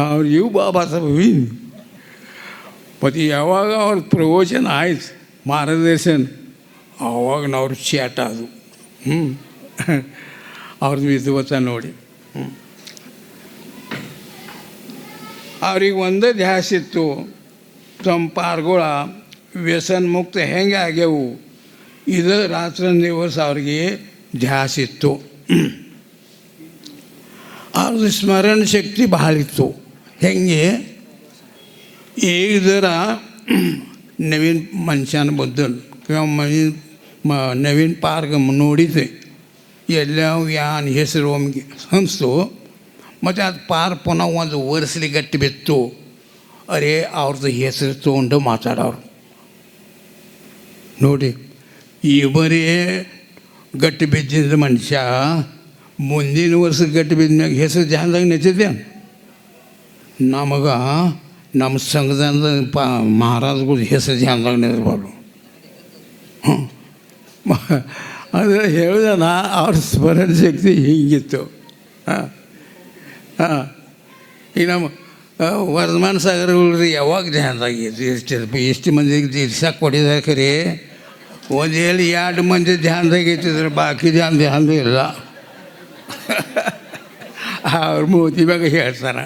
ಅವ್ರು ಇವು बाबासाहेब. ಮತ್ತು ಯಾವಾಗ ಅವ್ರ ಪ್ರವಚನ ಆಯ್ತು ಮಾರ್ಗದರ್ಶನ ಆವಾಗ ನಾವು ಚಾಟ ಅದು ಅವ್ರದ್ದು ವಿದ್ವತ್ತ ನೋಡಿ. ಅವ್ರಿಗೆ ಒಂದೇ ಧ್ಯಾಸ ಇತ್ತು, ತಮ್ಮ ಪಾರ್ಗೋಳ ವ್ಯಸನ್ಮುಕ್ತ ಹೆಂಗೆ ಆಗ್ಯಾವು ಇದು ರಾತ್ರಂದಿವಸ ಅವ್ರಿಗೆ ಧ್ಯಾಸ ಇತ್ತು. ಅವ್ರದ್ದು ಸ್ಮರಣ ಶಕ್ತಿ ಭಾಳ ಇತ್ತು. ಹೆಂಗೆ ಈಗ जरा नवीन माणसांबद्दल किंवा नवीन पार्क ನೋಡಿದೆ ಎಲ್ಲವೂ ಯಾನ್ ಹೆಸರು ಅನಿಸ್ತು. ಮತ್ತು ಅದು ಪಾರ್ ಪುನಃ ಒಂದು ವರ್ಷಲಿ ಗಟ್ಟಿ ಬಿತ್ತು. ಅರೇ ಅವ್ರದ್ದು ಹೆಸರು ತೊಗೊಂಡು ಮಾತಾಡೋರು ನೋಡಿ. ಈ ಬರೀ ಗಟ್ಟಿ ಬಿದ್ದಿದ್ದ ಮನುಷ್ಯ ಮುಂದಿನ ವರ್ಷ ಗಟ್ಟಿ ಬಿದ್ದ ಮ್ಯಾಗ ಹೆಸರು ಧ್ಯಾನದಾಗ ನಿಂತಿದ್ದೆ. ನಮಗೆ ನಮ್ಮ ಸಂಘದ ಮಹಾರಾಜಗಳು ಹೆಸರು ಧ್ಯಾನದಾಗ ನಿಂತಿರ್ಬಾರ್ದು. ಅದು ಹೇಳ್ದನ ಅವ್ರ ಸ್ಮರಣ ಶಕ್ತಿ ಹಿಂಗಿತ್ತು. ಹಾಂ ಹಾಂ ಈಗ ನಮ್ಮ ವರ್ಧಮಾನ ಸಾಗರಗಳ್ರಿ ಯಾವಾಗ ಧ್ಯಾನದಾಗಿತ್ತು ಎಷ್ಟು ಮಂದಿಗೆ ದಿವ್ಸಕ್ಕೆ ಕೊಡಿದಾರೆ ಖರೆ ಒಂದು ಹೇಳಿ 2 ಮಂದಿ ಧ್ಯಾನದಾಗ ಇತ್ತಿದ್ರೆ ಬಾಕಿ ಧ್ಯಾನದ ಇಲ್ಲ. ಅವ್ರ ಮೂತಿ ಮ್ಯಾಗ ಹೇಳ್ತಾನೆ.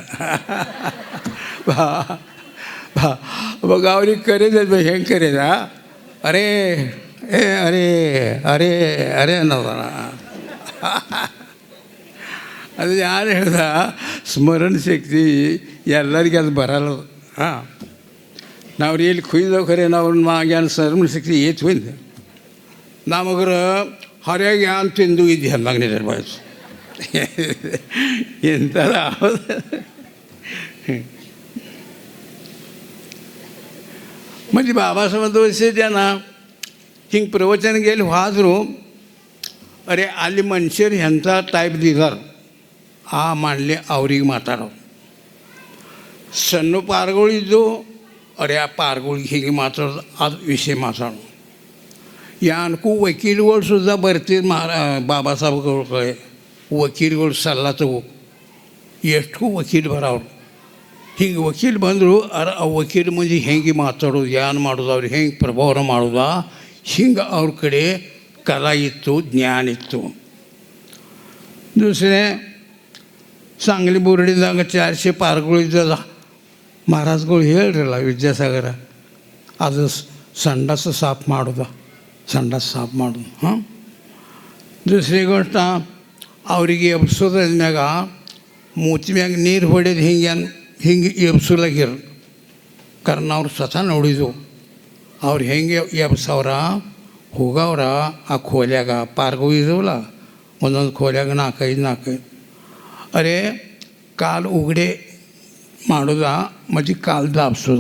ಅವಾಗ ಅವ್ರಿಗೆ ಕರೀದ ಹೆಂಗೆ ಕರೀದ ಅರೇ ಏ ಅರೇ ಅರೇ ಅರೇ ಅನ್ನೋದಣ. ಅದು ಯಾರು ಹೇಳ್ದ ಸ್ಮರಣ ಶಕ್ತಿ ಎಲ್ಲರಿಗೆ ಅದು ಬರಲ್ಲ. ಹಾಂ ನಾವು ಎಲ್ಲಿ ಕುಯ್ದವು ಖರೆ ನಾವು ಮಾಗ್ಯಾನ ಸ್ಮರಣ ಶಕ್ತಿ ಏತ್ ಹೋಯ್ದು ನಮಗ್ರ ಹೊರಗೆ ಯಾನ್ ತಿಂದು ಇದ್ದು ಅಂದಾಗ ನಿರ್ಬಾಯ್ತು ಎಂಥದ म्हणजे बाबासाहेब वर्षे त्यांना हिंग प्रवचन गेले व्हाजरू अरे ಅಲ್ಲಿ ಮನುಷ್ಯರು ಎಂಥ ಟೈಪ್ ದಿಗಾರ ಆ ಮಾಡಲಿ ಅವ್ರಿಗೆ ಮಾತಾಡೋ ಸಣ್ಣ ಪಾರ್ಗಳಿದ್ದು ಅರೆ ಆ ಪಾರ್ಗಳಿಗೆ ಹೀಗೆ ಮಾತಾಡೋದು ಅದು ವಿಷಯ ಮಾತಾಡೋ ಯಾನಕ್ಕೂ ವಕೀಲಗಳು ಸುದ್ದ ಬರ್ತಿದ್ದು ಬಾಬಾಸಾಹೇಬ್ಗಳ ಕಡೆ ವಕೀಲಗಳು ಸಲ್ಲ ತಗೋ ಎಷ್ಟು ವಕೀಲ್ ಬರೋರು ಹಿಂಗೆ ವಕೀಲ್ ಬಂದರು ಆ ವಕೀಲ ಮಂದಿ ಹೆಂಗೆ ಮಾತಾಡೋದು ಏನು ಮಾಡೋದು ಅವ್ರಿಗೆ ಹೆಂಗೆ ಪ್ರಭಾವ ಮಾಡೋದ ಹಿಂಗೆ ಅವ್ರ ಕಡೆ ಕಲಾ ಇತ್ತು ज्ञान ಇತ್ತು. दुसरे सांगली बोर्डीದಾಗ 400 ಪಾರ್ಗಳು ಇದ್ದದ ಮಹಾರಾಜ್ಗಳು ಹೇಳ್ರಲ್ಲ ವಿದ್ಯಾಸಾಗರ ಅದು ಸಂಡಾಸ ಸಾಫ್ ಮಾಡೋದು ಸಂಡಾಸ ಸಾಫ್ ಮಾಡೋದು. ಹಾಂ दुसरी गोष्ट ಅವರಿಗೆ ಎಬ್ಸೋದ್ರ ಮ್ಯಾಗ ಮೂತಿ ಮ್ಯಾಗ ನೀರು ಹೊಡೆದು ಹಿಂಗೆ ಎಬ್ಸೋಲಾಗಿರು ಕಾರಣ ಅವ್ರು ಸ್ವತಃ ನೋಡಿದ್ವು ಅವ್ರು ಹೆಂಗೆ ಎಬ್ಸವ್ರ ಹೋಗವ್ರ ಆ खोल्याಗ ಪಾರ್ಗಳು ಇದಾವಲ್ಲ ಒಂದೊಂದು खोल्याಗ 4-5 अरे काल उघडे ಮಾಡೋದ म्हणजे काल दाबसो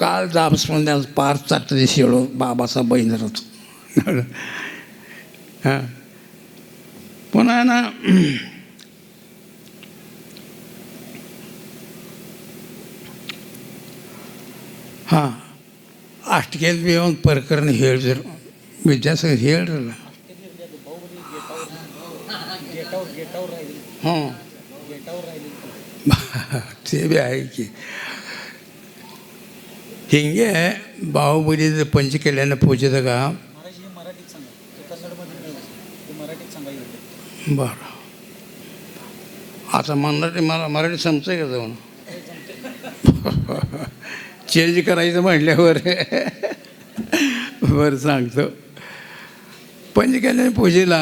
काल दाबसमध्ये आज पार चाटते शेळो बाबासाहेब बहिणरच. हां पुन्हा ना हां ಅಷ್ಟಿಗೆಲ್ಲಿ ಬಿ ಒಂದು ಪ್ರಕರಣ ಹೇಳಿದ್ರು ವಿದ್ಯಾಸಾಗರ್ ಹೇಳ್ರಲ್ಲ. हां ते बी आहे की ಹಿಂಗೆ ಬಾಹುಬಲಿದ पंचकल्याण पूजेದಾಗ बरं आता मराठी समजतं का जाऊन चेंज करायचं म्हटल्यावर बरं सांगतो. पंचकल्याण पूजेला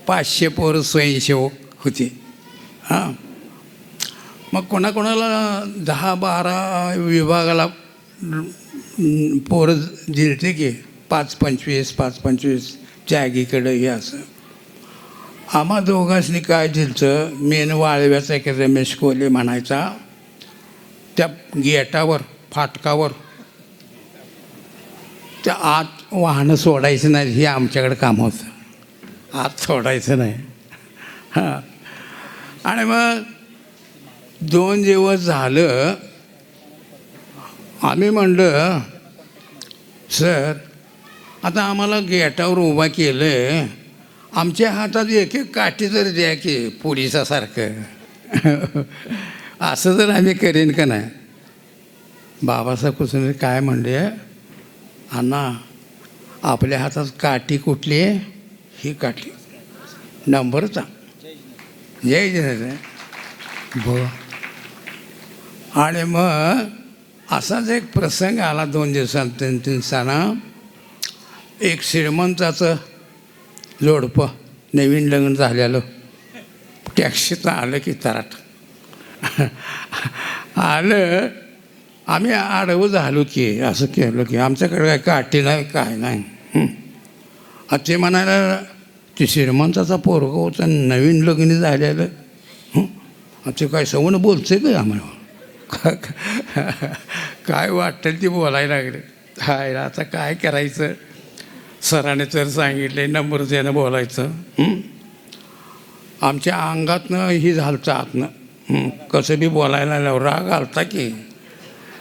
500 पोरं स्वयंसेवक होते. हां मग कोणाकोणाला 10-12 विभागाला पोरं दिलते की 5-25 जागीकडं हे असं. आम्हा दोघांनी काय दिलं मेन वाळव्याचा एक रमेश कोले म्हणायचा त्या गेटावर फाटकावर त्या आत वाहनं सोडायचं नाही हे आमच्याकडे काम होतं. आत सोडायचं नाही. हां आणि मग 2 दिवस झालं आम्ही म्हणलं सर आता आम्हाला गेटावर उभा केलं आहे आमच्या हातात एक काठी तर द्या की पोलिसासारखं असं जर आम्ही करेन का नाही. बाबासाहेब कुसुंदे काय म्हणले अण्णा आपल्या हातात काठी कुठली आहे ही काठी नंबरचा जय जय ब. आणि मग असाच एक प्रसंग आला 2 दिवसांत 3 दिवसानं एक श्रीमंताचं जोडपं नवीन लग्न झालेलं टॅक्सीत आलं की तराट आलं आम्ही आडवं झालो की असं केलं की आमच्याकडे काय काठी नाही काय नाही. ते म्हणायला ते श्रीमंताचा पोरगं होता नवीन लग्न झालेलं ते काय सवण बोलतं का आम्हाला काय वाटेल ते बोलायला लागले. हाय आता काय करायचं सराने तर सांगितले नम्रतेनं बोलायचं. आमच्या अंगातनं ही झालतं आतनं कसं बी बोलायला लागलं राग आलता की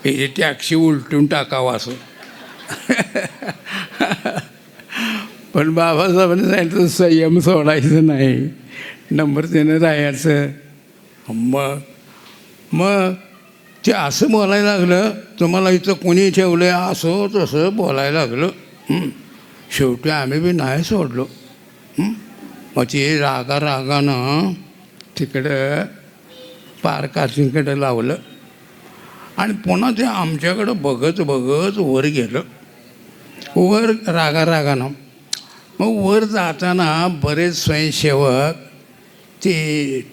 हे टॅक्सी उलटून टाकावं असं पण बाबासाहेबांनी सांगितलं संयम सोडायचं नाही, नम्रतेनं राहायचं. मग ते असं बोलायला लागलं, तुम्हाला इथं कोणी ठेवलं आहे असं तसं बोलायला लागलं. शेवटी आम्ही बी नाही सोडलो. मग ते रागानं तिकडं पारकासींकडं लावलं आणि पुन्हा ते आमच्याकडं बघत वर गेलं. वर रागानं. मग वर जाताना बरेच स्वयंसेवक ते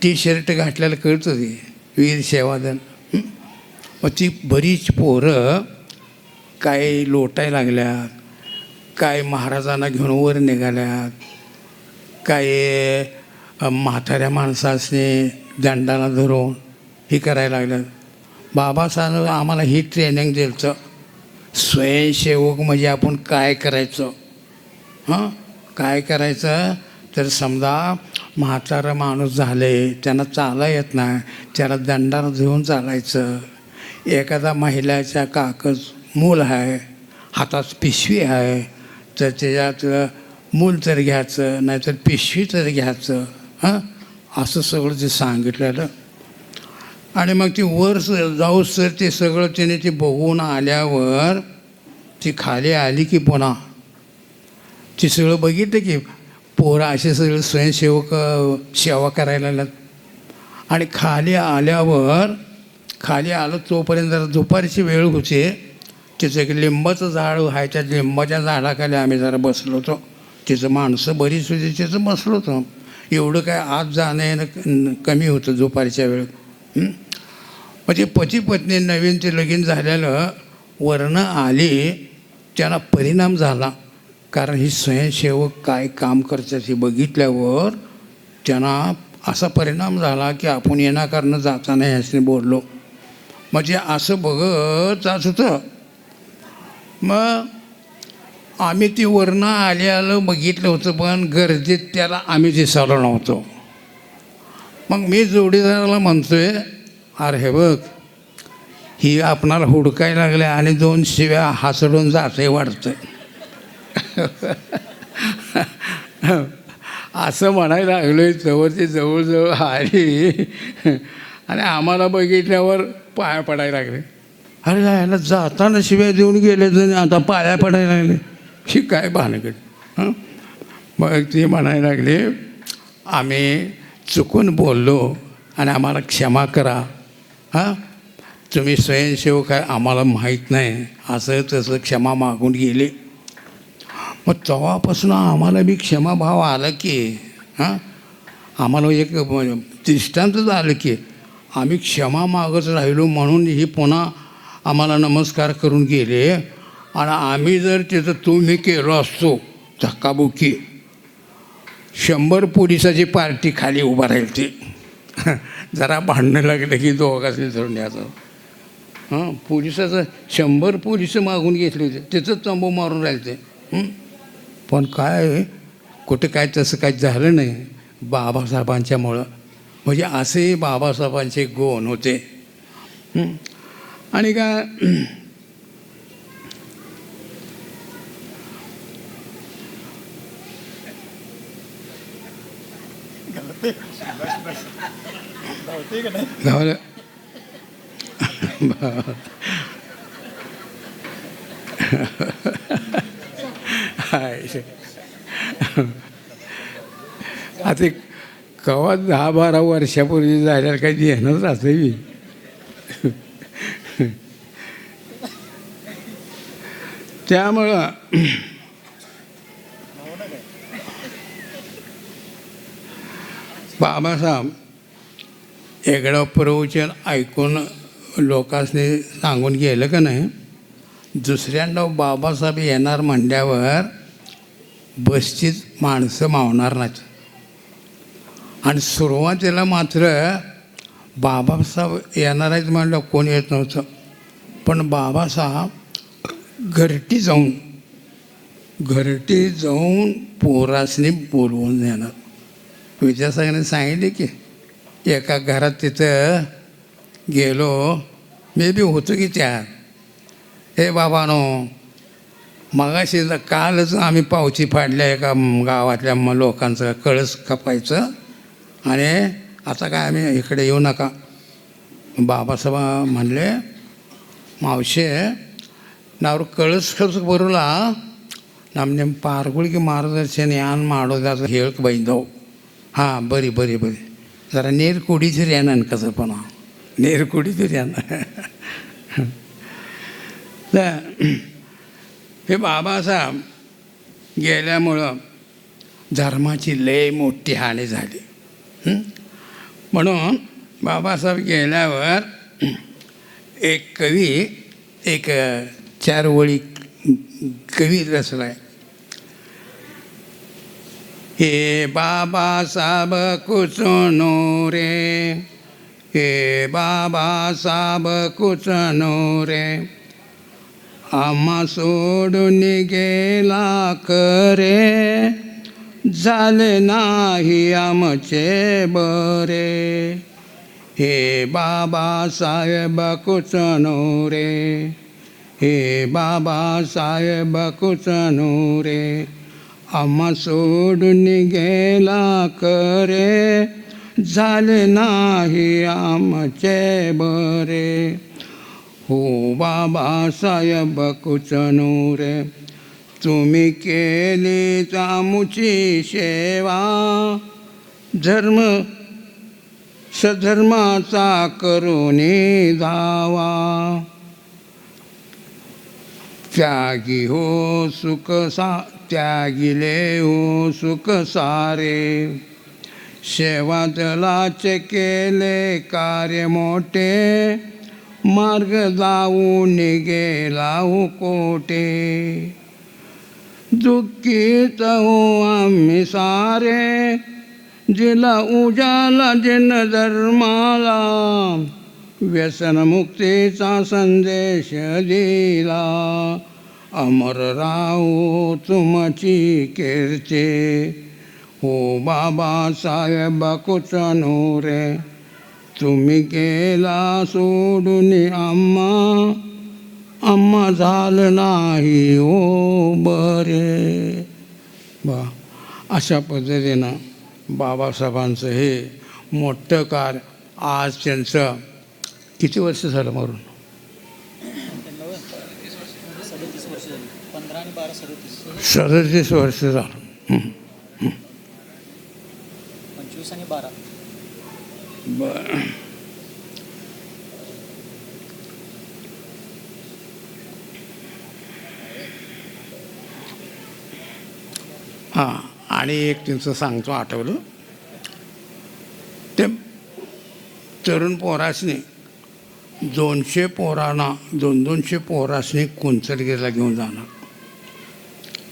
टी शर्ट घातलेलं कळतं ते वीर सेवादल. मग ती बरीच पोरं काय लोटायला लागल्यात, काय महाराजांना घेऊन वर निघाल्यात, काय म्हाताऱ्या माणसाने दंडाला धरून हे करायला लागल्यात. बाबासाहेब आम्हाला ही ट्रेनिंग द्यायचं, स्वयंसेवक म्हणजे आपण काय करायचं. काय करायचं तर समजा म्हातारा माणूस झाले, त्यांना चाला येत नाही, त्याला दंडाला घेऊन चालायचं. एखादा महिलाच्या काकच मूल आहे, हातात पिशवी आहे, तर त्याच्यात मूल तर घ्यायचं, नाहीतर पिशवी तर घ्यायचं. असं सगळं ते सांगितलेलं. आणि मग ती वर जाऊस तर ते सगळं त्याने ते बघून आल्यावर ती खाली आली की पुन्हा ती सगळं बघितलं की पोरं असे सगळे स्वयंसेवक सेवा करायला लागतात. आणि खाली आलं तोपर्यंत जरा दुपारची वेळ होती. तिचं एक लिंबाचं झाड आहे, त्या लिंबाच्या झाडाखाली आम्ही जरा बसलो होतो. तिचं माणसं बरीच होती, तिचं बसलो होतो. एवढं काय आत जाणं येणं कमी होतं दुपारच्या वेळेत. म्हणजे पती पत्नी नवीन ते लगीन झालेलं वरनं आली, त्यांना परिणाम झाला. कारण ही स्वयंसेवक काय काम करतात हे बघितल्यावर त्यांना असा परिणाम झाला की आपण येणाकारणं जाताना ह्याने बोललो. म्हणजे असं बघत जात होतं. मग आम्ही ती वरनं आलं बघितलं होतं, पण गर्दीत त्याला आम्ही दिसायला नव्हतो. मग मी जोडीदाराला म्हणतोय, अरे हे बघ, ही आपणाला हुडकायला लागले आणि 2 शिव्या हासडून जाते वाटतं. असं म्हणायला लागलोय जवळ ते जवळजवळ आली आणि आम्हाला बघितल्यावर पाया पडायला लागले. अरे याला जाताना शिव्या देऊन गेले तर आता पाया पडायला लागले, ही काय भानगड. मग ते म्हणायला लागले, आम्ही चुकून बोललो आणि आम्हाला क्षमा करा. तुम्ही स्वयंसेवक आहे आम्हाला माहीत नाही, असं तसं क्षमा मागून गेले. मग तेव्हापासून आम्हाला बी क्षमाभाव आला की आम्हाला एक दृष्टांतच आलं की आम्ही क्षमा मागत राहिलो म्हणून ही पुन्हा आम्हाला नमस्कार करून गेले. आणि आम्ही जर तिथं तुम्ही केलो असतो धक्काबुक्की, 100 पोलिसाची पार्टी खाली उभा राहील. ते जरा भांडणं लागलं की दोघांनी धरून याचं. पोलिसाचं 100 पोलिस मागून घेतले होते, तिथंच तंबू मारून राहिले ते. पण काय कुठं काय तसं काही झालं नाही बाबासाहेबांच्यामुळं. म्हणजे असे बाबासाहेबांचे गुण होते. आणि काय गावाला आता कवा 10-12 वर्षापूर्वी झाल्याला काही देणंच असं. त्यामुळं बाबासाहेब एकडं प्रवचन ऐकून लोकांनी सांगून गेलं का नाही, दुसऱ्यांदा बाबासाहेब येणार म्हणल्यावर बसचीत माणसं मावणार नाहीत. आणि सुरुवातीला मात्र बाबासाहेब येणार आहेत म्हणलं कोण येत नव्हतं. पण बाबासाहेब घरटी जाऊन पोरासनी बोलवून देणार. विद्यासागरने सांगितले की एका घरात तिथं गेलो, मी बी होतो की त्यात. हे बाबानो, मगाशी कालच आम्ही पावती फाडल्या एका गावातल्या लोकांचं कळस कापायचं आणि आता काय आम्ही इकडे येऊ नका. बाबासाहेब म्हणले मावशे नावर कळस खर्च बरोला ನಮ್ಮನೆ ಪಾರ್ಗಳಿಗೆ ಮಾರ್ಗದರ್ಶನ ಏನು ಮಾಡೋದಾದ್ರೆ ಹೇಳಕ್ಕೆ ಬೈದವು. ಹಾಂ ಬರಿ ಬರಿ ಬರಿ ಜರ ನೀರು ಕುಡಿತೀರಿ ಏನು ಅನ್ಕಸಪ್ಪ ನಾವು ನೀರು ಕುಡಿತೀರಿ ಅನ್ನ हे बाबासाहेब गेल्यामुळं धर्माची लय मोठी हानी झाली. म्हणून बाबासाहेब गेल्यावर एक कवी एक 4 ओळी कवी रचलाय. हे बाबासाहेब कुचनो रे, हे बाबासाहेब कुचनो रे, आम्हा सोडून गेला करे, झाले नाही आमचे बरे. हे बाबासाहेब कुचनो रे, हे बाबासाहेब कुचनो रे, आम्हा सोडून गेला करे, झाले नाही आमचे बरे. हो बाबासाहेब कुचनो रे, तुम्ही केली आमुची सेवा, धर्म सधर्माचा करुणी जावा. त्यागी हो सुख त्यागिले हो सुख सारे, सेवा दलाचे केले कार्य मोठे, मार्ग जाऊन गेला हो कोटे. दुःखीत हो आम्ही सारे, दिला उजाला जन धर्माला, व्यसनमुक्तीचा संदेश दिला. अमर राहो तुमची कीर्ती, हो बाबासाहेब कुचनो रे, तुम्ही गेला सोडून आम्हा झालं नाही हो बरे. बा अशा पद्धतीनं बाबासाहेबांचं हे मोठं कार्य आज त्यांचं किती वर्ष झालं मरून? 37 वर्ष झालं. 25 आणि 12. बरं. हां आणि एक त्यांचं सांगतो आठवलं. ते तरुण पोरासने 200 पोरांना 200 पोरासने कुंचलगीरला घेऊन जाणार.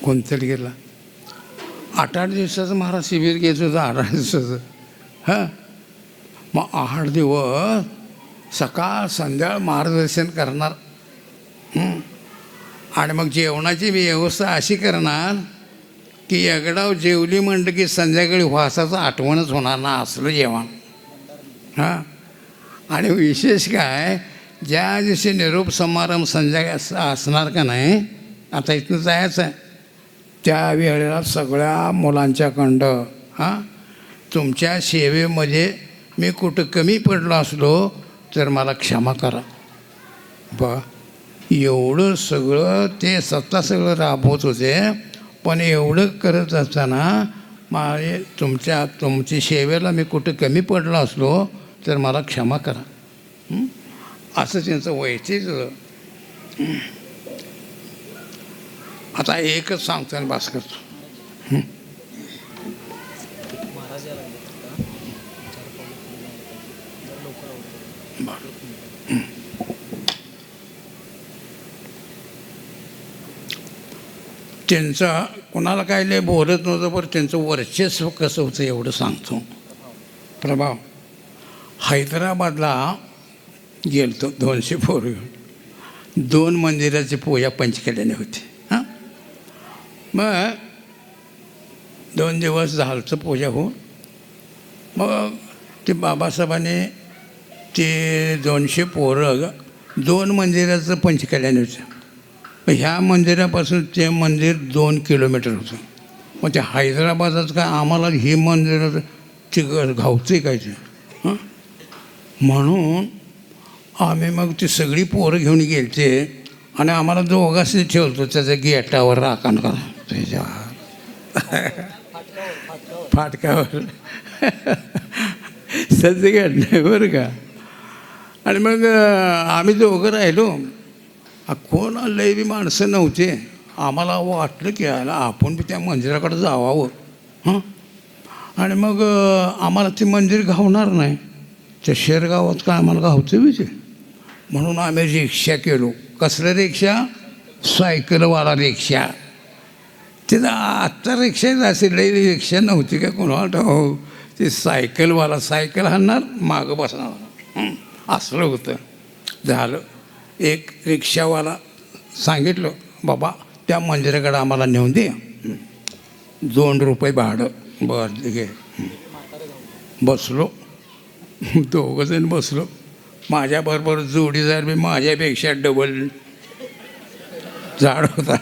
कुंचलगीरला 8-8 दिवसाचं महाराज शिबिर घ्यायचं होतं. 8 दिवसाचं. हां मग 8 दिवस सकाळ संध्याकाळ मार्गदर्शन करणार. आणि मग जेवणाची व्यवस्था अशी करणार की एकडाव जेवली म्हणलं की संध्याकाळी वासाचं आठवणच होणार ना असलं जेवण. हां आणि विशेष काय, ज्या दिवशी निरोप समारंभ संध्याकाळी असणार का नाही, आता इथनं जायचं आहे त्या वेळेला सगळ्या मुलांच्याकडं हां तुमच्या सेवेमध्ये मी कुठं कमी पडलो असलो तर मला क्षमा करा. एवढं सगळं ते स्वतः सगळं राबवत होते. पण एवढं करत असताना माझे तुमची सेवेला मी कुठं कमी पडलो असलो तर मला क्षमा करा. असं त्यांचं वैशिष्ट्य. आता एकच सांगतो आणि बास करतो. त्यांचं कोणाला काय लय बोलत नव्हतं, पण त्यांचं वर्चस्व कसं होतं एवढं सांगतो. प्रभाव हैदराबादला गेलतो 200 पोरं घेऊन. 2 मंदिराची पूजा पंचकल्याने होती. हां मग 2 दिवस झालचं पूजा होऊन मग ते बाबासाहेबांनी ते 200 पोरं 2 मंदिराचं पंचकल्याण होतं. ह्या मंदिरापासून ते मंदिर 2 किलोमीटर होतं. मग ते हैदराबादात काय आम्हाला ही मंदिर ते घावते काय ते हं? म्हणून आम्ही मग ती सगळी पोरं घेऊन गेलते आणि आम्हाला दोघांनी ठेवतो त्याच्या गेटावर राखण करा त्याच्या फाटकावर सध्या गेट नाही बरं का. आणि मग आम्ही दोघं राहिलो. कोण लय बी माणसं नव्हते. आम्हाला वाटलं की याला आपण बी त्या मंदिराकडे जावावं हां. आणि मग आम्हाला ते मंदिर घावणार नाही. त्या शेरगावात काय आम्हाला घावतं बी ते. म्हणून आम्ही रिक्षा केलो. कसलं रिक्षा? सायकलवाला रिक्षा. तिथं आत्ता रिक्षाच असेल लई रिक्षा नव्हती का कोणाला हो. ते सायकलवाला सायकल हाणणार मागं बसणार असलं होतं. झालं एक रिक्षावाला सांगितलं बाबा त्या मंदिराकडे आम्हाला नेऊन दे 2 रुपये भाडं. बरं घे. बसलो 2 जण बसलो. माझ्याबरोबर जोडीदार बी माझ्यापेक्षा डबल झाड होता.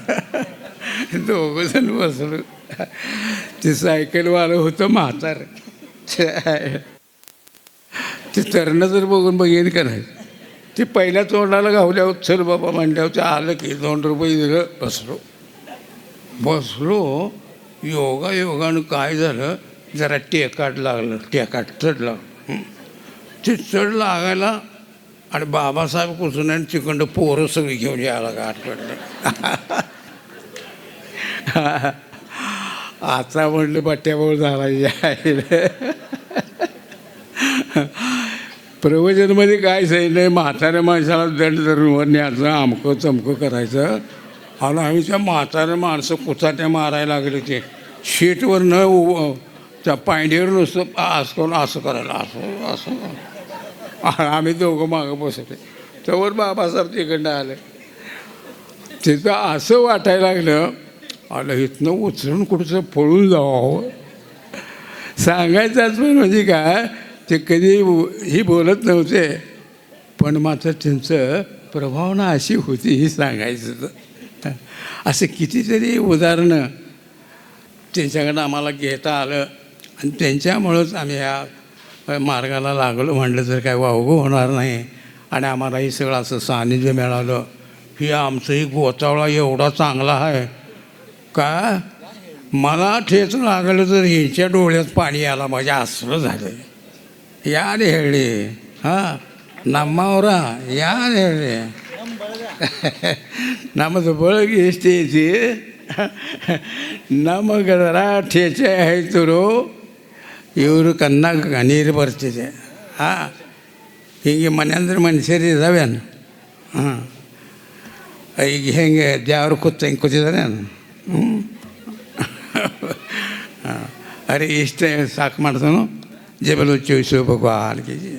2 जण बसलो. ते सायकलवालं होतं म्हातार. ते तरणं जर बघून बघेन का नाही. ते पहिल्या तोंडाला घावल्यावर चल बाबा म्हणल्यावर ते आलं की 2 रुपये दिलं. बसलो योगानं काय झालं जरा टेकाट लागलं. टेकाट चढ लागलं. ते चढ लागायला आणि बाबासाहेब कुसून आणि तिकडं पोरं सगळी घेऊन यायला गाठ पडलं. आता म्हटलं बट्ट्याबोळ झाला. प्रवचनमध्ये काय सांगितलं म्हाताऱ्या माणसाला दंड धरून न्यायचं अमकं चमकं करायचं. आणि आम्ही त्या म्हाताऱ्या माणसं कुचाट्या मारायला लागले. ते शीटवर न त्या पायंडीवर नुसतं असं करायला असं आम्ही दोघं मागं बसले. त्यावर बाबासाहेब तिकडनं आले. तिथं असं वाटायला लागलं आलं इथनं उचलून कुठचं पळून जावं. सांगायचंच पण म्हणजे काय ते कधी ही बोलत नव्हते पण मात्र त्यांचं प्रभावना अशी होती ही सांगायचं. असं कितीतरी उदाहरणं त्यांच्याकडं आम्हाला घेता आलं. आणि त्यांच्यामुळंच आम्ही ह्या मार्गाला लागलो. म्हटलं तर काय वावगं होणार नाही. आणि आम्हाला हे सगळं असं सानिध्य मिळालं. ही आमचंही गोतावळा एवढा चांगला आहे का मला ठेच लागलं तर ह्याच्या डोळ्यात पाणी आला माझ्या असलं झालं. या रे हेळे हां नम्मावरा या रे हेळे ನಮ್ಮದು ಬೆಳಗ್ಗೆ ಎಷ್ಟೈತಿ ನಮಗದರ ಠೇಚೆ ಆಯ್ತರು ಇವರು ಕಣ್ಣಾಗ ನೀರು ಬರ್ತಿದೆ. ಹಾಂ ಹೀಗೆ ಮನೆಯಂದ್ರೆ ಮನುಷ್ಯರು ಇದ್ದಾವೇನು ಹಾಂ ಈಗ ಹೆಂಗೆ ದೇವ್ರು ಹೆಂಗೆ ಕೂತಿದ್ದಾರೆ ಹ್ಞೂ ಹಾಂ ಅರೆ ಇಷ್ಟೇ ಸಾಕು ಮಾಡ್ತಾನು ಜಬಲು ಚೋಯಿಸು ಭಗವಾನ್ ಕೆ ಜಿ.